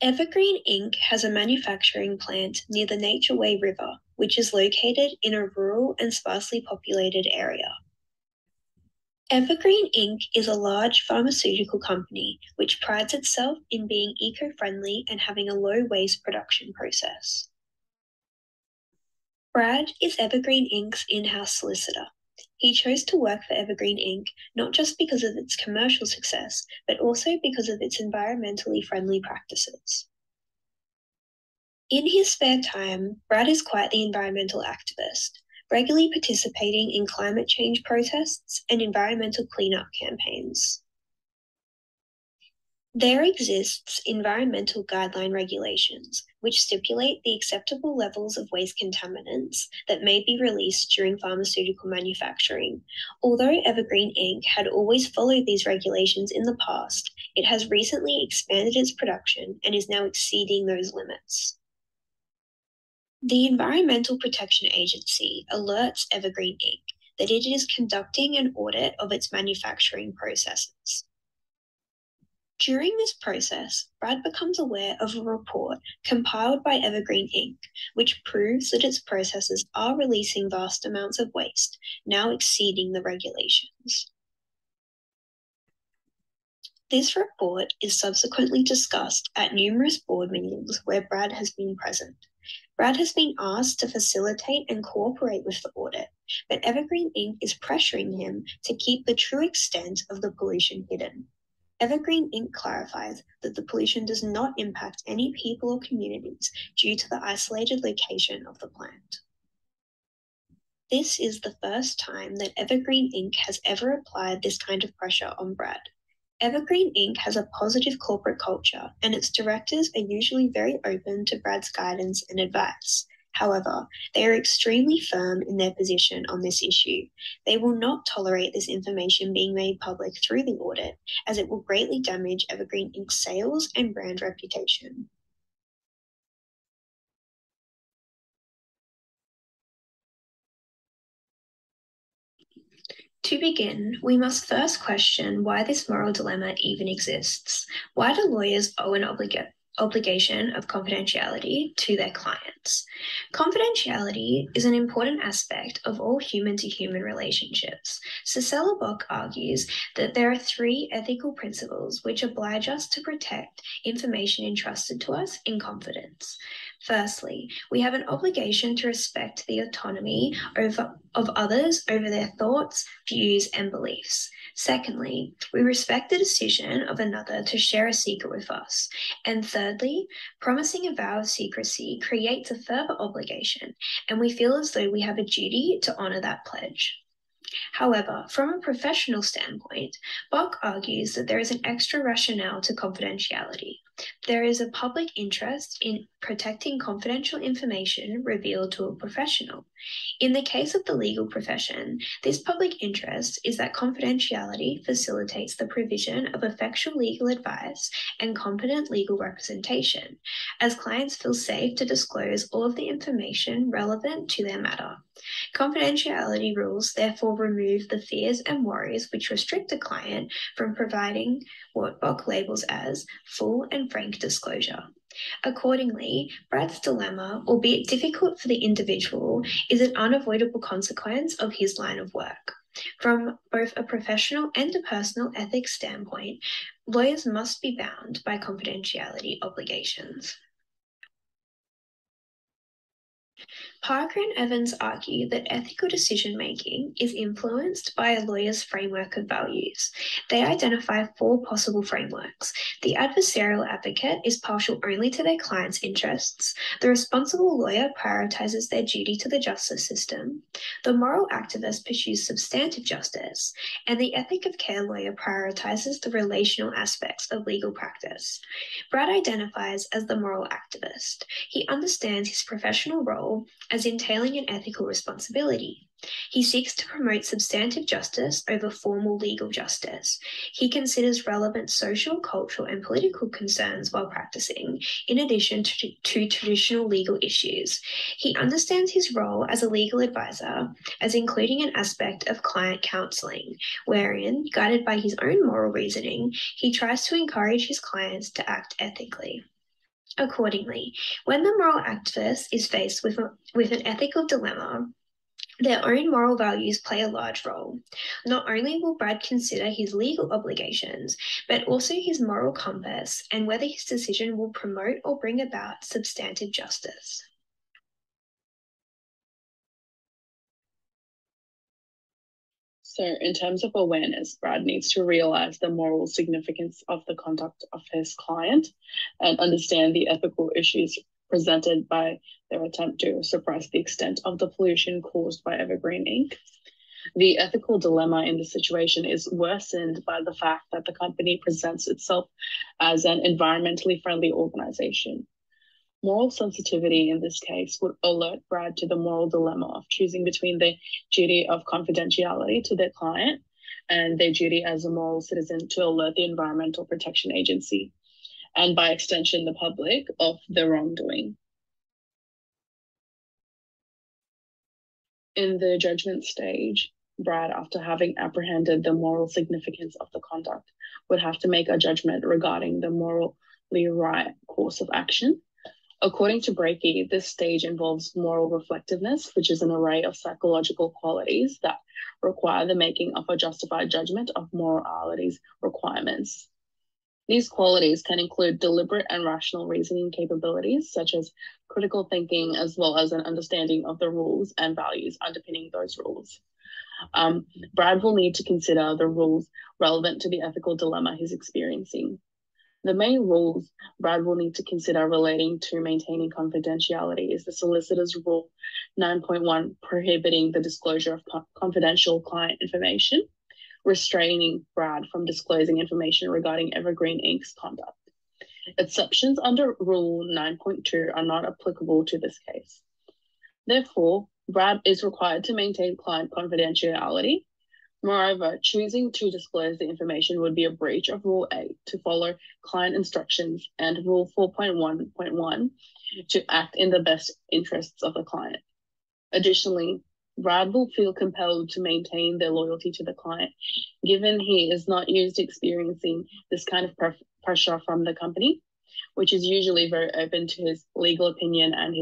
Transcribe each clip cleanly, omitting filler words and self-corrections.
Evergreen Inc. has a manufacturing plant near the Nature Way River, which is located in a rural and sparsely populated area. Evergreen Inc. is a large pharmaceutical company which prides itself in being eco-friendly and having a low waste production process. Brad is Evergreen Inc.'s in-house solicitor. He chose to work for Evergreen Inc. not just because of its commercial success, but also because of its environmentally friendly practices. In his spare time, Brad is quite the environmental activist, regularly participating in climate change protests and environmental cleanup campaigns. There exists environmental guideline regulations which stipulate the acceptable levels of waste contaminants that may be released during pharmaceutical manufacturing. Although Evergreen Inc. had always followed these regulations in the past, it has recently expanded its production and is now exceeding those limits. The Environmental Protection Agency alerts Evergreen Inc. that it is conducting an audit of its manufacturing processes. During this process, Brad becomes aware of a report compiled by Evergreen Inc., which proves that its processes are releasing vast amounts of waste, now exceeding the regulations. This report is subsequently discussed at numerous board meetings where Brad has been present. Brad has been asked to facilitate and cooperate with the audit, but Evergreen Inc. is pressuring him to keep the true extent of the pollution hidden. Evergreen Inc. clarifies that the pollution does not impact any people or communities due to the isolated location of the plant. This is the first time that Evergreen Inc. has ever applied this kind of pressure on Brad. Evergreen Inc. has a positive corporate culture, and its directors are usually very open to Brad's guidance and advice. However, they are extremely firm in their position on this issue. They will not tolerate this information being made public through the audit, as it will greatly damage Evergreen Inc.'s sales and brand reputation. To begin, we must first question why this moral dilemma even exists. Why do lawyers owe an obligation of confidentiality to their clients? Confidentiality is an important aspect of all human-to-human relationships. Cicella Bock argues that there are three ethical principles which oblige us to protect information entrusted to us in confidence. Firstly, we have an obligation to respect the autonomy of others over their thoughts, views, and beliefs. Secondly, we respect the decision of another to share a secret with us. And thirdly, promising a vow of secrecy creates a further obligation, and we feel as though we have a duty to honour that pledge. However, from a professional standpoint, Bock argues that there is an extra rationale to confidentiality. There is a public interest in protecting confidential information revealed to a professional. In the case of the legal profession, this public interest is that confidentiality facilitates the provision of effectual legal advice and competent legal representation, as clients feel safe to disclose all of the information relevant to their matter. Confidentiality rules therefore remove the fears and worries which restrict a client from providing what Bock labels as full and frank disclosure. Accordingly, Brad's dilemma, albeit difficult for the individual, is an unavoidable consequence of his line of work. From both a professional and a personal ethics standpoint, lawyers must be bound by confidentiality obligations. Parker and Evans argue that ethical decision-making is influenced by a lawyer's framework of values. They identify four possible frameworks. The adversarial advocate is partial only to their client's interests. The responsible lawyer prioritizes their duty to the justice system. The moral activist pursues substantive justice. And the ethic of care lawyer prioritizes the relational aspects of legal practice. Brad identifies as the moral activist. He understands his professional role as entailing an ethical responsibility. He seeks to promote substantive justice over formal legal justice. He considers relevant social, cultural, and political concerns while practicing, in addition to traditional legal issues. He understands his role as a legal advisor as including an aspect of client counseling, wherein, guided by his own moral reasoning, he tries to encourage his clients to act ethically. Accordingly, when the moral activist is faced with an ethical dilemma, their own moral values play a large role. Not only will Brad consider his legal obligations, but also his moral compass and whether his decision will promote or bring about substantive justice. So, in terms of awareness, Brad needs to realize the moral significance of the conduct of his client and understand the ethical issues presented by their attempt to suppress the extent of the pollution caused by Evergreen Inc. The ethical dilemma in the situation is worsened by the fact that the company presents itself as an environmentally friendly organization. Moral sensitivity in this case would alert Brad to the moral dilemma of choosing between the duty of confidentiality to their client and their duty as a moral citizen to alert the Environmental Protection Agency, and by extension, the public, of their wrongdoing. In the judgment stage, Brad, after having apprehended the moral significance of the conduct, would have to make a judgment regarding the morally right course of action. According to Breakey, this stage involves moral reflectiveness, which is an array of psychological qualities that require the making of a justified judgment of morality's requirements. These qualities can include deliberate and rational reasoning capabilities, such as critical thinking, as well as an understanding of the rules and values underpinning those rules. Brad will need to consider the rules relevant to the ethical dilemma he's experiencing. The main rules Brad will need to consider relating to maintaining confidentiality is the Solicitor's Rule 9.1, prohibiting the disclosure of confidential client information, restraining Brad from disclosing information regarding Evergreen Inc.'s conduct. Exceptions under Rule 9.2 are not applicable to this case. Therefore, Brad is required to maintain client confidentiality. Moreover, choosing to disclose the information would be a breach of Rule 8 to follow client instructions and Rule 4.1.1 to act in the best interests of the client. Additionally, Brad will feel compelled to maintain their loyalty to the client, given he is not used to experiencing this kind of pressure from the company, which is usually very open to his legal opinion, and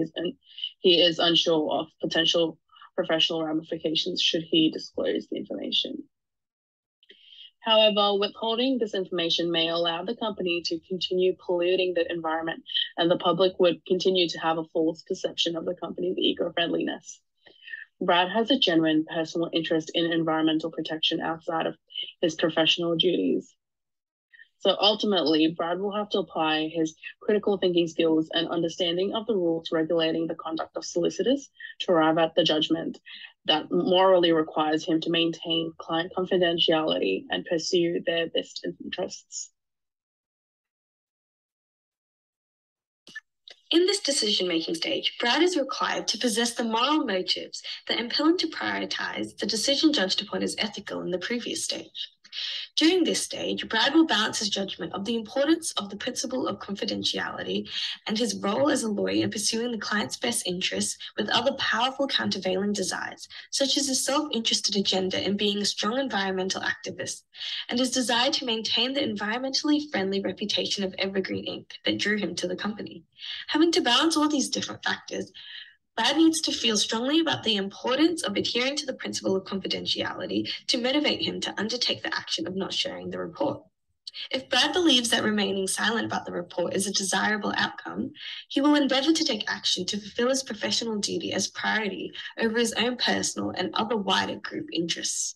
he is unsure of potential professional ramifications should he disclose the information. However, withholding this information may allow the company to continue polluting the environment, and the public would continue to have a false perception of the company's eco-friendliness. Brad has a genuine personal interest in environmental protection outside of his professional duties. So ultimately, Brad will have to apply his critical thinking skills and understanding of the rules regulating the conduct of solicitors to arrive at the judgment that morally requires him to maintain client confidentiality and pursue their best interests. In this decision-making stage, Brad is required to possess the moral motives that impel him to prioritize the decision judged upon as ethical in the previous stage. During this stage, Brad will balance his judgment of the importance of the principle of confidentiality and his role as a lawyer in pursuing the client's best interests with other powerful countervailing desires, such as his self-interested agenda in being a strong environmental activist and his desire to maintain the environmentally friendly reputation of Evergreen Inc. that drew him to the company. Having to balance all these different factors, Brad needs to feel strongly about the importance of adhering to the principle of confidentiality to motivate him to undertake the action of not sharing the report. If Brad believes that remaining silent about the report is a desirable outcome, he will endeavor to take action to fulfill his professional duty as priority over his own personal and other wider group interests.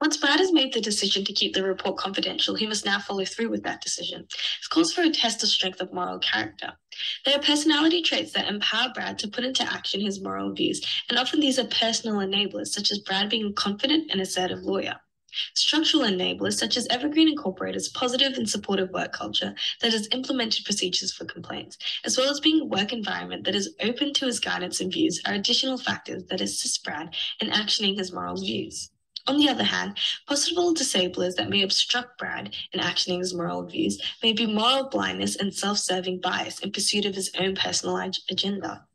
Once Brad has made the decision to keep the report confidential, he must now follow through with that decision. This calls for a test of strength of moral character. There are personality traits that empower Brad to put into action his moral views, and often these are personal enablers, such as Brad being a confident and assertive lawyer. Structural enablers, such as Evergreen Incorporated's positive and supportive work culture that has implemented procedures for complaints, as well as being a work environment that is open to his guidance and views, are additional factors that assist Brad in actioning his moral views. On the other hand, possible disablers that may obstruct Brad in actioning his moral views may be moral blindness and self-serving bias in pursuit of his own personal agenda.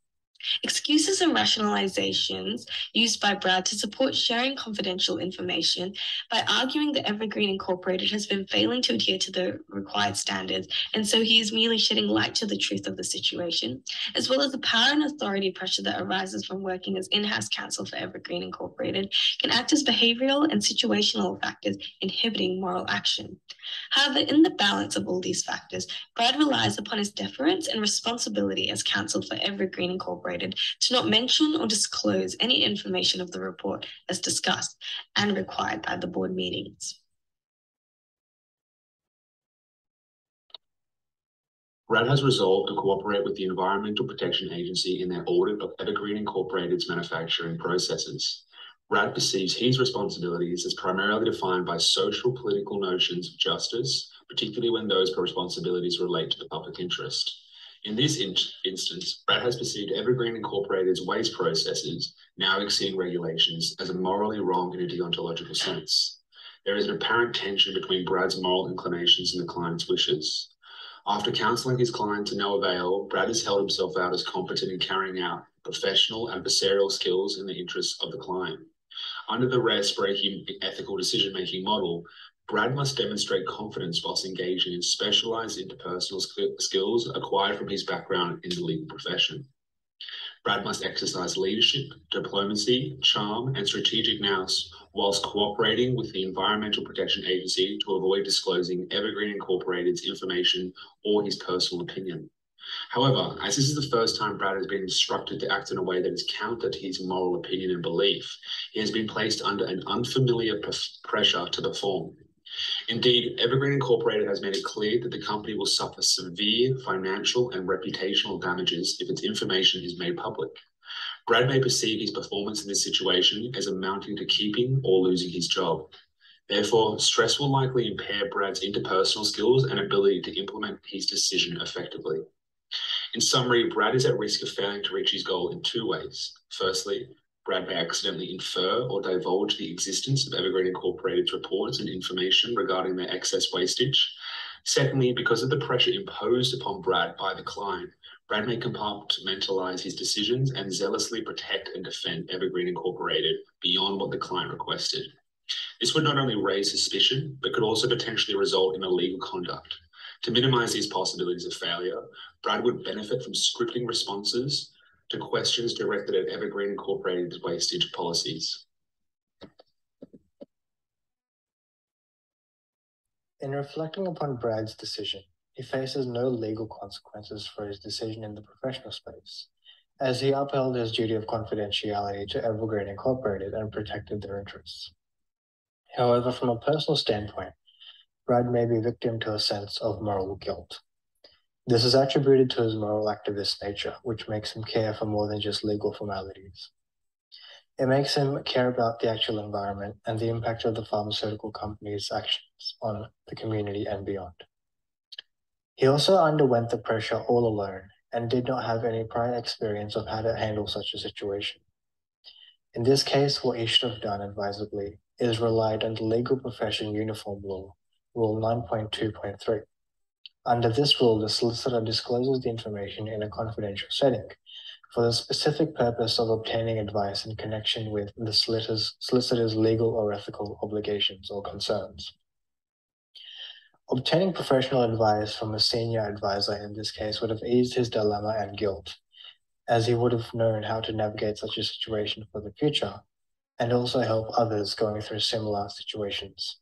Excuses and rationalizations used by Brad to support sharing confidential information by arguing that Evergreen Incorporated has been failing to adhere to the required standards, and so he is merely shedding light to the truth of the situation, as well as the power and authority pressure that arises from working as in-house counsel for Evergreen Incorporated, can act as behavioral and situational factors inhibiting moral action. However, in the balance of all these factors, Brad relies upon his deference and responsibility as counsel for Evergreen Incorporated to not mention or disclose any information of the report as discussed and required by the board meetings. Brad has resolved to cooperate with the Environmental Protection Agency in their audit of Evergreen Incorporated's manufacturing processes. Brad perceives his responsibilities as primarily defined by social political notions of justice, particularly when those responsibilities relate to the public interest. In this instance, Brad has perceived Evergreen Incorporated's waste processes, now exceeding regulations, as morally wrong in a deontological sense. There is an apparent tension between Brad's moral inclinations and the client's wishes. After counseling his client to no avail, Brad has held himself out as competent in carrying out professional adversarial skills in the interests of the client. Under the rest-breaking ethical decision-making model, Brad must demonstrate confidence whilst engaging in specialized interpersonal skills acquired from his background in the legal profession. Brad must exercise leadership, diplomacy, charm, and strategic nous whilst cooperating with the Environmental Protection Agency to avoid disclosing Evergreen Incorporated's information or his personal opinion. However, as this is the first time Brad has been instructed to act in a way that is counter to his moral opinion and belief, he has been placed under an unfamiliar pressure to perform. Indeed, Evergreen Incorporated has made it clear that the company will suffer severe financial and reputational damages if its information is made public. Brad may perceive his performance in this situation as amounting to keeping or losing his job. Therefore, stress will likely impair Brad's interpersonal skills and ability to implement his decision effectively. In summary, Brad is at risk of failing to reach his goal in two ways. Firstly, Brad may accidentally infer or divulge the existence of Evergreen Incorporated's reports and information regarding their excess wastage. Secondly, because of the pressure imposed upon Brad by the client, Brad may compartmentalize his decisions and zealously protect and defend Evergreen Incorporated beyond what the client requested. This would not only raise suspicion, but could also potentially result in illegal conduct. To minimize these possibilities of failure, Brad would benefit from scripting responses to questions directed at Evergreen Incorporated's wastage policies. In reflecting upon Brad's decision, he faces no legal consequences for his decision in the professional space, as he upheld his duty of confidentiality to Evergreen Incorporated and protected their interests. However, from a personal standpoint, Brad may be victim to a sense of moral guilt. This is attributed to his moral activist nature, which makes him care for more than just legal formalities. It makes him care about the actual environment and the impact of the pharmaceutical company's actions on the community and beyond. He also underwent the pressure all alone and did not have any prior experience of how to handle such a situation. In this case, what he should have done advisably is relied on the legal profession uniform law, Rule 9.2.3. Under this rule, the solicitor discloses the information in a confidential setting for the specific purpose of obtaining advice in connection with the solicitor's legal or ethical obligations or concerns. Obtaining professional advice from a senior advisor in this case would have eased his dilemma and guilt, as he would have known how to navigate such a situation for the future and also help others going through similar situations.